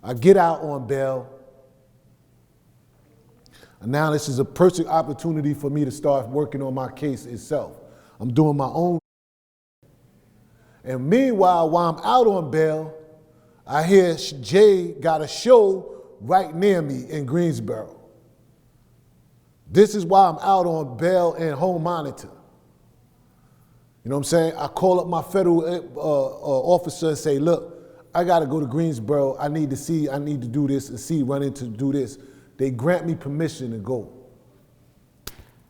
I get out on bail. And now this is a perfect opportunity for me to start working on my case itself. I'm doing my own. And meanwhile, while I'm out on bail, I hear Jay got a show right near me in Greensboro. This is why I'm out on bail and home monitor. You know what I'm saying? I call up my federal officer and say, look, I gotta go to Greensboro. I need to do this and run into do this. They grant me permission to go.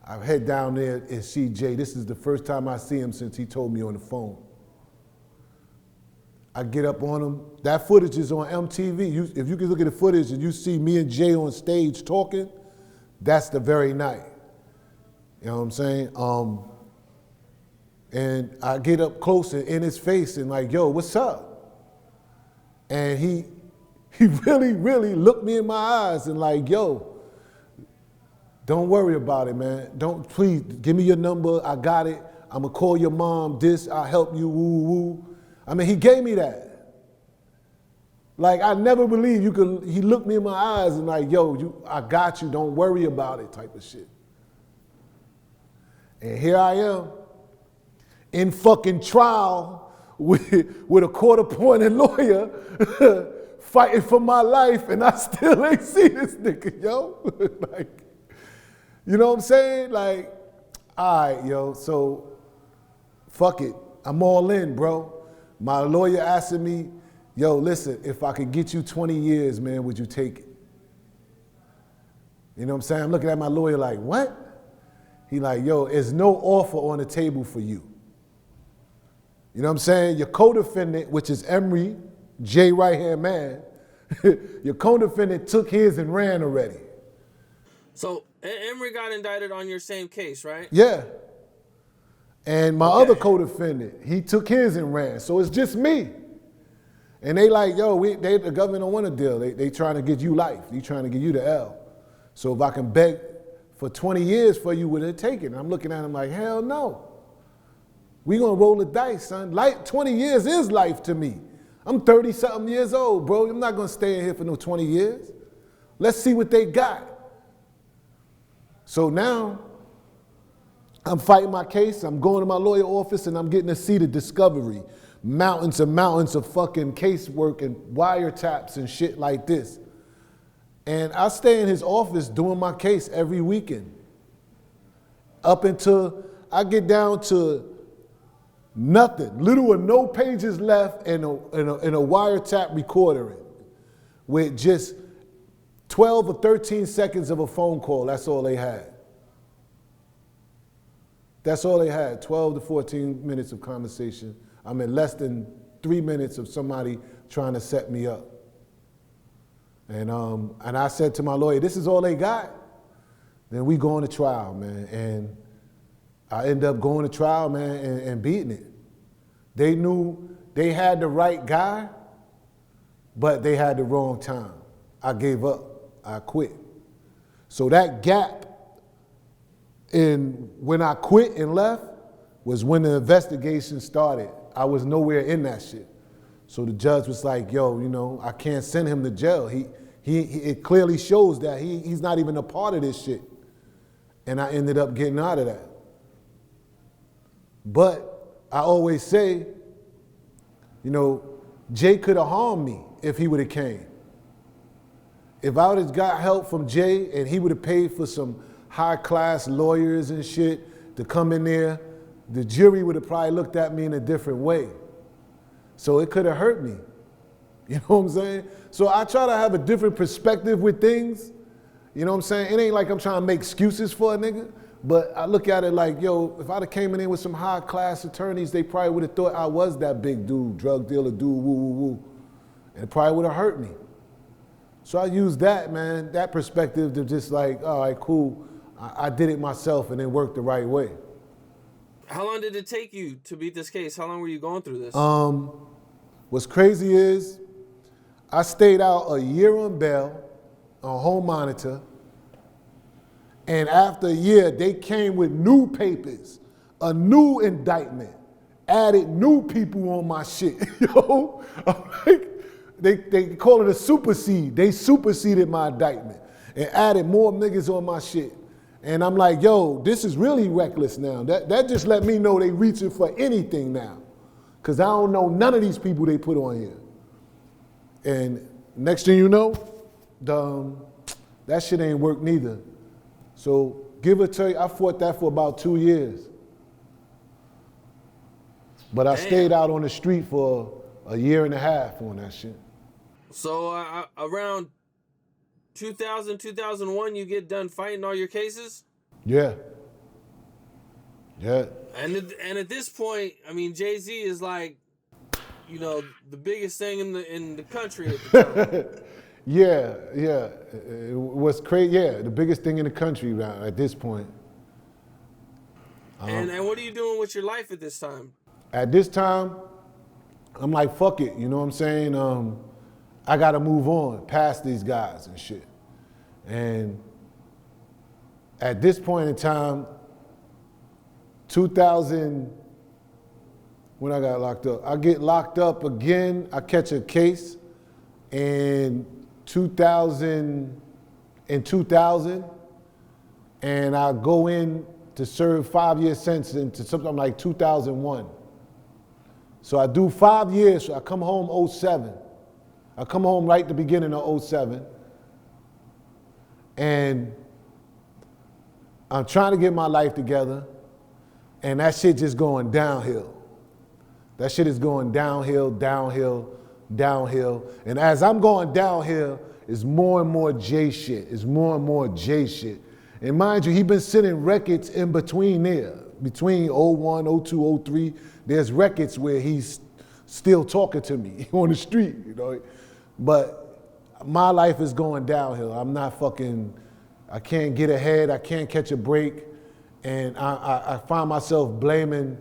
I head down there and see Jay. This is the first time I see him since he told me on the phone. I get up on him. That footage is on MTV. If you can look at the footage and you see me and Jay on stage talking, that's the very night. You know what I'm saying? And I get up close and in his face and like, yo, what's up? And he really, really looked me in my eyes and like, yo, don't worry about it, man. Please, give me your number. I got it. I'm gonna call your mom. I'll help you, woo, woo. I mean, he gave me that. Like, I never believed he looked me in my eyes and like, yo, I got you, don't worry about it type of shit. And here I am in fucking trial with a court-appointed lawyer fighting for my life, and I still ain't see this nigga, yo. Like, you know what I'm saying? Like, all right, yo, so fuck it. I'm all in, bro. My lawyer asking me, yo, listen, if I could get you 20 years, man, would you take it? You know what I'm saying? I'm looking at my lawyer like, what? He like, yo, there's no offer on the table for you. You know what I'm saying? Your co-defendant, which is Emory, Jay right-hand man, your co-defendant took his and ran already. So Emory got indicted on your same case, right? Yeah. And my other co-defendant, he took his and ran. So it's just me. And they like, yo, the government don't want a deal. They trying to get you life. They trying to get you the L. So if I can beg for 20 years for you, would it take it? And I'm looking at him like, hell no. We gonna roll the dice, son. 20 years is life to me. I'm 30-something years old, bro. I'm not gonna stay in here for no 20 years. Let's see what they got. So now, I'm fighting my case, I'm going to my lawyer office, and I'm getting to see the discovery. Mountains and mountains of fucking casework and wiretaps and shit like this. And I stay in his office doing my case every weekend. Up until I get down to nothing, little or no pages left and a wiretap recorder with just 12 or 13 seconds of a phone call. That's all they had. That's all they had, 12 to 14 minutes of conversation. I'm in less than 3 minutes of somebody trying to set me up. And I said to my lawyer, this is all they got? Then we go on to trial, man. And I end up going to trial, man, and beating it. They knew they had the right guy, but they had the wrong time. I gave up, I quit. So that gap in when I quit and left was when the investigation started. I was nowhere in that shit. So the judge was like, yo, you know, I can't send him to jail. It clearly shows that he's not even a part of this shit. And I ended up getting out of that. But I always say, you know, Jay could have harmed me if he would have came. If I would have got help from Jay and he would have paid for some high-class lawyers and shit to come in there, the jury would have probably looked at me in a different way. So it could have hurt me. You know what I'm saying? So I try to have a different perspective with things. You know what I'm saying? It ain't like I'm trying to make excuses for a nigga, but I look at it like, yo, if I'd have came in there with some high-class attorneys, they probably would have thought I was that big dude, drug dealer dude, woo, woo, woo. And it probably would have hurt me. So I use that, man, that perspective to just like, all right, cool. I did it myself and it worked the right way. How long did it take you to beat this case? How long were you going through this? What's crazy is I stayed out a year on bail, on home monitor, and after a year, they came with new papers, a new indictment, added new people on my shit. Yo, I'm like, they call it a supersede. They superseded my indictment and added more niggas on my shit. And I'm like, yo, this is really reckless now. That just let me know they reaching for anything now. Cause I don't know none of these people they put on here. And next thing you know, that shit ain't work neither. So give or take, I fought that for about 2 years. But I stayed out on the street for a year and a half on that shit. So around 2000, 2001, you get done fighting all your cases? Yeah. Yeah. And at this point, I mean, Jay-Z is like, you know, the biggest thing in the country at the time. Yeah. It was crazy. Yeah, the biggest thing in the country at this point. And what are you doing with your life at this time? At this time, I'm like, fuck it. You know what I'm saying? I got to move on past these guys and shit. And at this point in time, 2000, when I got locked up, I get locked up again. I catch a case in 2000, and I go in to serve 5-year sentence into something like 2001. So I do 5 years. So I come home 07. I come home right at the beginning of 07. And I'm trying to get my life together. And that shit just going downhill. That shit is going downhill, downhill, downhill. And as I'm going downhill, it's more and more J shit. It's more and more J shit. And mind you, he been sending records in between there. Between 01, 02, 03, there's records where he's still talking to me on the street, you know. But my life is going downhill. I'm not fucking, I can't get ahead, I can't catch a break. And I find myself blaming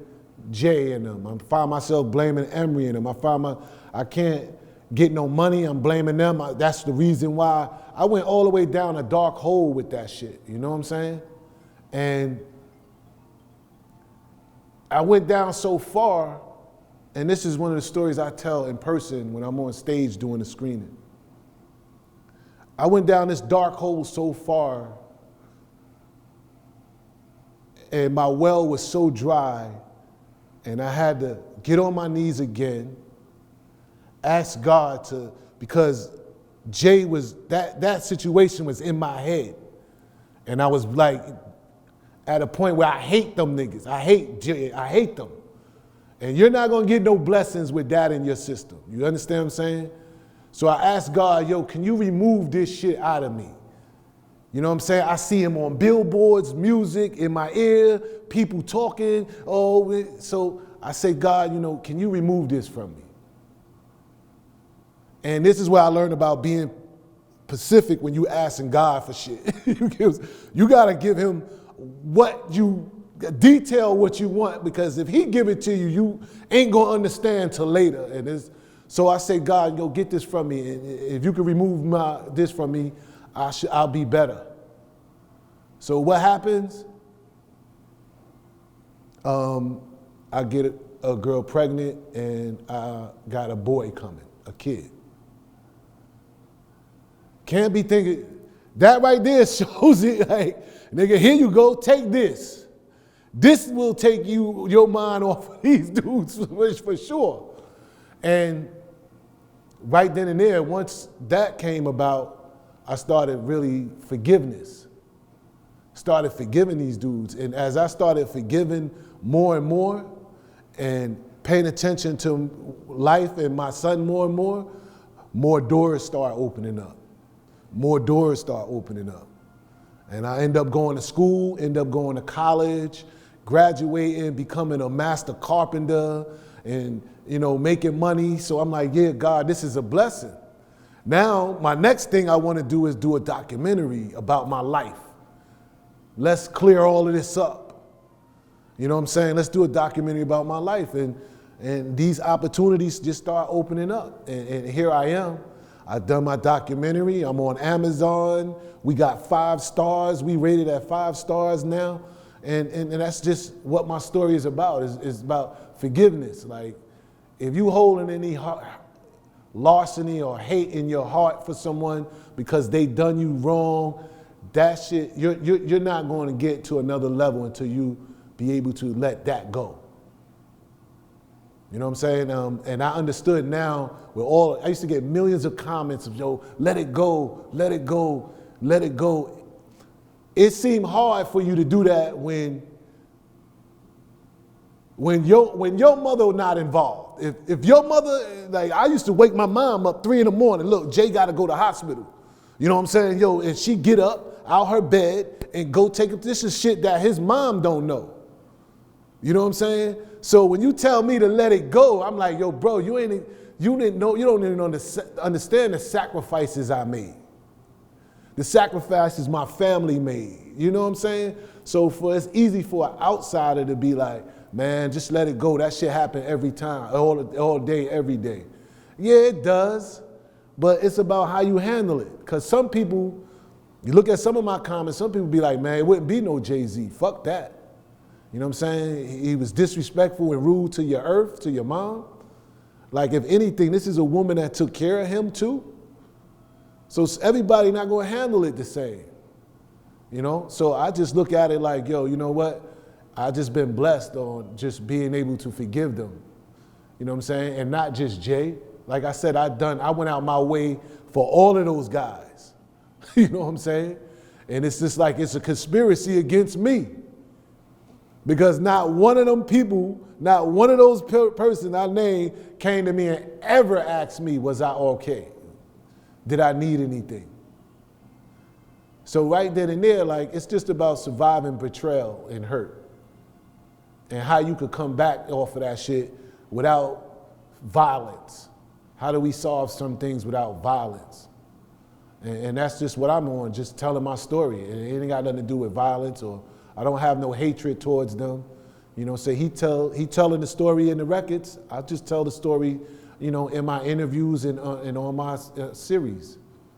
Jay and them. I find myself blaming Emery and them. I can't get no money, I'm blaming them. That's the reason why I went all the way down a dark hole with that shit, you know what I'm saying? And I went down so far, and this is one of the stories I tell in person when I'm on stage doing the screening. I went down this dark hole so far, and my well was so dry, and I had to get on my knees again, ask God to, because Jay was, that situation was in my head. And I was like, at a point where I hate them niggas. I hate Jay, I hate them. And you're not gonna get no blessings with that in your system. You understand what I'm saying? So I asked God, yo, can you remove this shit out of me? You know what I'm saying? I see him on billboards, music in my ear, people talking. So I say, God, you know, can you remove this from me? And this is where I learned about being pacific when you asking God for shit. You gotta give him detail what you want, because if he give it to you, you ain't gonna understand till later. And so I say, God, yo, get this from me. And if you can remove this from me, I'll be better. So what happens? I get a girl pregnant, and I got a boy coming, a kid. Can't be thinking, that right there shows it like, nigga, here you go, take this. This will take your mind off of these dudes for sure. And right then and there, once that came about, I started really forgiveness. Started forgiving these dudes. And as I started forgiving more and more and paying attention to life and my son more and more doors start opening up. More doors start opening up. And I end up going to school, end up going to college, graduating, becoming a master carpenter, and making money. So I'm like, yeah, God, this is a blessing. Now, my next thing I want to do is do a documentary about my life. Let's clear all of this up. You know what I'm saying? Let's do a documentary about my life. And these opportunities just start opening up. And here I am. I've done my documentary. I'm on Amazon. We got 5 stars. We rated at 5 stars now. And that's just what my story is about. It's about forgiveness. Like, if you holding any larceny or hate in your heart for someone because they done you wrong, that shit, you're not going to get to another level until you be able to let that go. You know what I'm saying? And I understood now with all, I used to get millions of comments of, yo, let it go, let it go, let it go. It seemed hard for you to do that when your mother not involved. If your mother, like I used to wake my mom up 3 a.m, look, Jay got to go to hospital. You know what I'm saying? Yo, and she get up out her bed and go take it. This is shit that his mom don't know. You know what I'm saying? So when you tell me to let it go, I'm like, yo, bro, you don't even understand the sacrifices I made. The sacrifices my family made. You know what I'm saying? So it's easy for an outsider to be like, man, just let it go. That shit happen every time, all day, every day. Yeah, it does. But it's about how you handle it. Because some people, you look at some of my comments, some people be like, man, it wouldn't be no Jay-Z. Fuck that. You know what I'm saying? He was disrespectful and rude to your earth, to your mom. Like, if anything, this is a woman that took care of him too. So everybody not going to handle it the same. You know? So I just look at it like, yo, you know what? I just been blessed on just being able to forgive them. You know what I'm saying? And not just Jay. Like I said, I went out my way for all of those guys. You know what I'm saying? And it's just like it's a conspiracy against me. Because not one of them people, not one of those persons I named came to me and ever asked me, was I okay? Did I need anything? So right then and there, like, it's just about surviving betrayal and hurt. And how you could come back off of that shit without violence. How do we solve some things without violence? And that's just what I'm on, just telling my story. And it ain't got nothing to do with violence, or I don't have no hatred towards them. You know, say he telling the story in the records. I just tell the story, you know, in my interviews and on my series.